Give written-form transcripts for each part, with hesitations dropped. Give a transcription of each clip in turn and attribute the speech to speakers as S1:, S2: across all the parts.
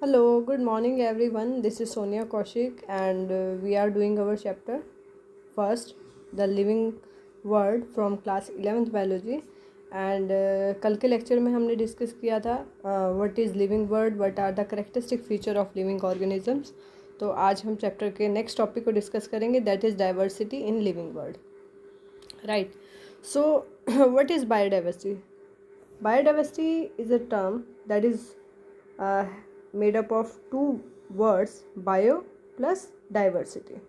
S1: Hello, good morning everyone. This is Sonia Kaushik and we are doing our chapter first, the living word from class 11th biology. And कल के lecture में हमने discuss किया था what is living world, what are the characteristic feature of living organisms. तो आज हम chapter के नेक्स्ट टॉपिक को डिस्कस करेंगे, that is diversity in living world. Right. So what is biodiversity? Biodiversity is a term that is made up of two words, bio plus diversity.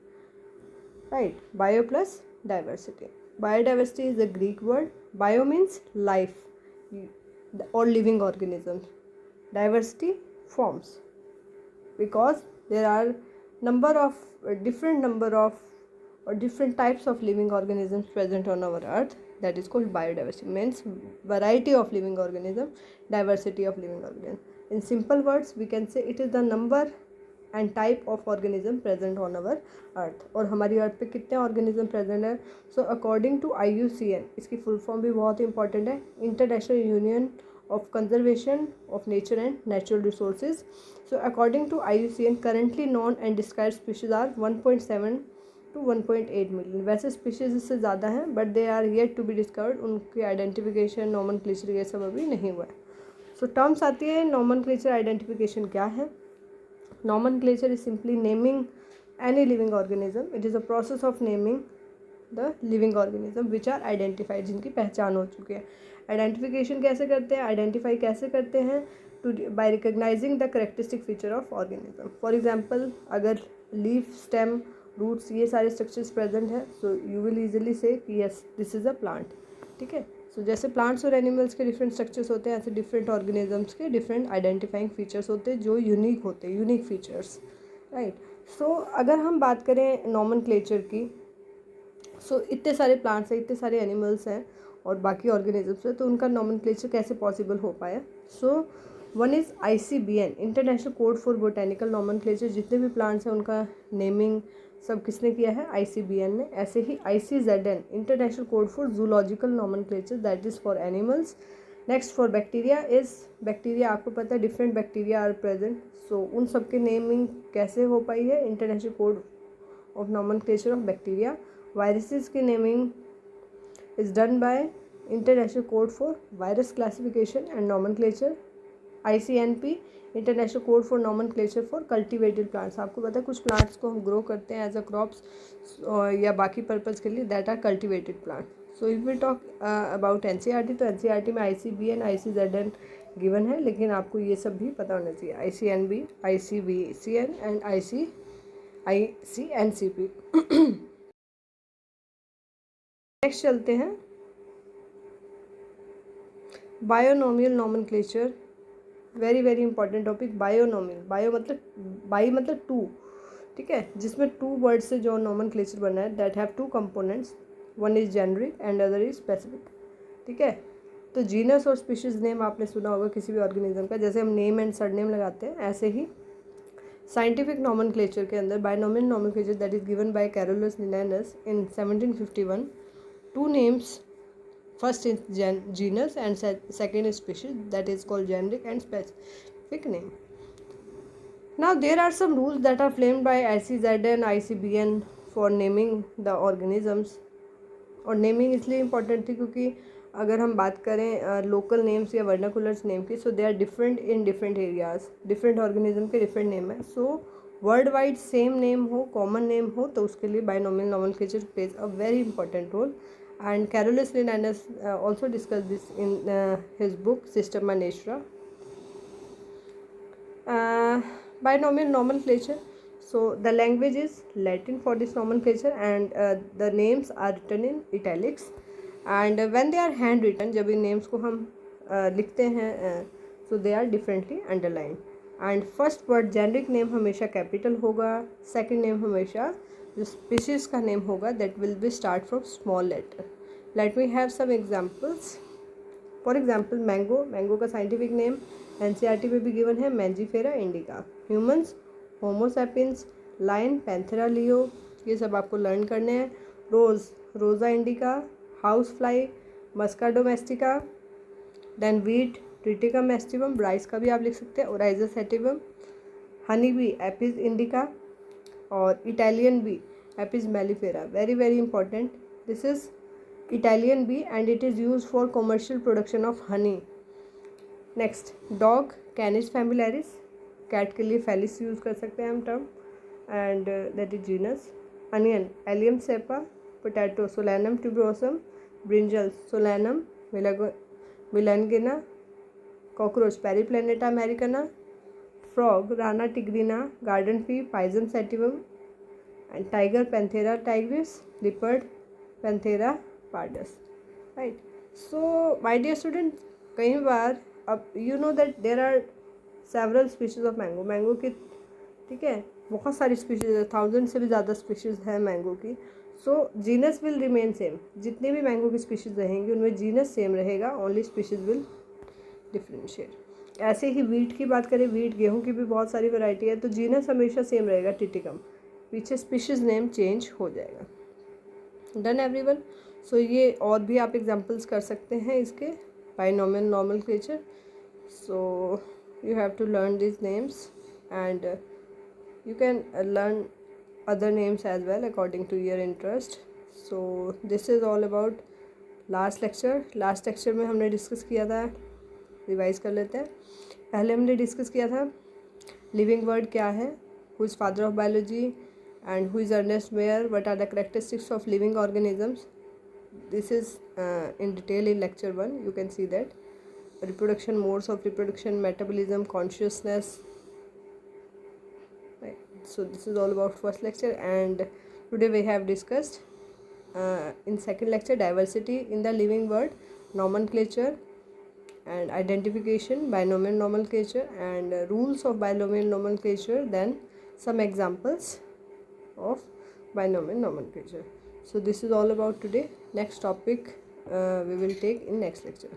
S1: Right? Bio plus diversity. Biodiversity is a Greek word. Bio means life or living organisms. Diversity, forms, because there are number of different number of or different types of living organisms present on our earth. That is called biodiversity. Means variety of living organism, diversity of living organism. In simple words we can say it is the number and type of organism present on our earth. और हमारी अर्थ पे कितने organism present है? So according to IUCN, इसकी full form भी बहुत important है, International Union of Conservation of Nature and Natural Resources. So according to IUCN, currently known and described species are 1.7 to 1.8 million. वैसे स्पीशीज इससे ज़्यादा हैं but they are yet to be discovered. उनकी identification, nomenclature ये सब अभी नहीं हुआ है. सो टर्म्स आती है. नॉमनक्लेचर आइडेंटिफिकेशन क्या है? Nomenclature is simply naming any living organism. It is a process of naming the living organism which are identified, जिनकी पहचान हो चुकी है. आइडेंटिफिकेशन कैसे करते हैं, आइडेंटिफाई कैसे करते हैं? To by recognising the characteristic feature of organism. For example, अगर लीफ, स्टेम, रूट्स ये सारे स्ट्रक्चर्स प्रेजेंट हैं, सो यू विल ईजिली से कि yes this is a plant. ठीक है. सो जैसे प्लांट्स और एनिमल्स के डिफरेंट स्ट्रक्चर्स होते हैं, ऐसे डिफरेंट ऑर्गेनिजम्स के डिफरेंट आइडेंटिफाइंग फीचर्स होते हैं जो यूनिक होते हैं, यूनिक फीचर्स. राइट. सो अगर हम बात करें नॉमनक्लेचर की, सो इतने सारे प्लांट्स हैं, इतने सारे एनिमल्स हैं और बाकी ऑर्गेनिजम्स हैं, तो उनका नॉमनक्लेचर कैसे पॉसिबल हो पाया? So one is ICBN, international code for botanical nomenclature. जितने भी प्लांट्स हैं उनका नेमिंग सब किसने किया है? ICBN ने. ऐसे ही ICZN, international code for zoological nomenclature, that is for animals. Next for bacteria is, bacteria आपको पता है different bacteria are present. So उन सब के नेमिंग कैसे हो पाई है? International code of nomenclature of bacteria. Viruses की naming is done by international code for virus classification and nomenclature. ICNP, international code for nomenclature for cultivated plants. आपको पता है कुछ प्लांट्स को हम ग्रो करते हैं एज अ क्रॉप्स या बाकी पर्पज़ के लिए, that are cultivated plant. So if we talk about NCERT, तो NCERT में ICBN, ICZN गिवन है, लेकिन आपको ये सब भी पता होना चाहिए. ICNB, ICBCN and ICNCP. Next चलते हैं. Binomial nomenclature, very very important topic. Binomial, bio मतलब टू. ठीक है. जिसमें टू वर्ड से जो नॉमनक्लेचर बना है, that have two components. One is generic and other is specific. ठीक है. तो जीनस और स्पीशीज नेम आपने सुना होगा किसी भी ऑर्गेनिज्म का, जैसे हम नेम एंड सरनेम लगाते हैं, ऐसे ही साइंटिफिक नॉमनक्लेचर के अंदर binomial nomenclature that is given by Carolus Linnaeus in 1751. Two names, first is genus and second is species, that is called generic and specific name. Now there are some rules that are framed by ICZN, ICBN for naming the organisms. और naming इसलिए important थी क्योंकि अगर हम बात करें local names या vernaculars name की, so they are different in different areas. Different organism के डिफरेंट नेम है. So world wide same name हो, कॉमन नेम हो, तो उसके लिए binomial nomenclature plays a very important role. And Carolus Linnaeus also discussed this in his book Systema Naturae. Binomial nomenclature. So the language is Latin for this nomenclature and the names are written in italics. And when they are handwritten, जब इन names को हम लिखते हैं, so they are differently underlined. And first word generic name हमेशा capital होगा. Second name हमेशा जो species का name होगा, that will be start from small letter. Let me have some examples. For example, mango, mango का scientific name NCERT में भी given है, Mangifera indica. Humans, Homo sapiens. Lion, Panthera leo, ये सब आपको learn करने हैं. Rose, Rosa indica. House fly, Musca domestica. Then wheat, Triticum aestivum, rice का भी आप लिख सकते हैं, Oryza sativum. Honey bee Apis indica, और Italian bee Apis mellifera. Very very important. This is Italian bee and it is use for commercial production of honey. Next, dog Canis familiaris, cat के लिए Felis use कर सकते हैं हम term, and that is genus. Onion Allium cepa, potato Solanum tuberosum, brinjal Solanum melongena, cockroach Periplaneta americana, frog Rana tigrina, garden pea Pisum sativum, and tiger Panthera Tigris, leopard Panthera pardus. Right. So my dear student, कई बार अब you know that there are several species of mango. Mango की, ठीक है, बहुत सारी species है, 1000 से भी ज़्यादा स्पीशीज़ है मैंगो की. सो जीनस विल रिमेन सेम. जितनी भी मैंगो की स्पीशीज़ रहेंगी उनमें जीनस सेम रहेगा, ओनली स्पीशीज़ विल डिफ्रेंशिएट. ऐसे ही वीट की बात करें, वीट गेहूं की भी बहुत सारी वैरायटी है, तो जीनस हमेशा सेम रहेगा टिटिकम, पीछे स्पीशीज़ नेम चेंज हो जाएगा. Done everyone. सो ये और भी आप एग्जांपल्स कर सकते हैं इसके, binomial nomenclature. So you have to learn these names, and you can learn other names as well according to your interest. So this is all about last lecture में हमने डिस्कस किया था, रिवाइज कर लेते हैं. पहले हमने डिस्कस किया था लिविंग वर्ड क्या है, who is father of biology, and who is Ernest Mayr, what are the characteristics of living organisms. This is in detail in lecture 1. You can see that reproduction, modes of reproduction, metabolism, consciousness. Right. So this is all about first lecture, and today we have discussed in second lecture diversity in the living world, nomenclature and identification, binomial nomenclature, and rules of binomial nomenclature, then some examples of binomial nomenclature. So this is all about today. Next topic we will take in next lecture.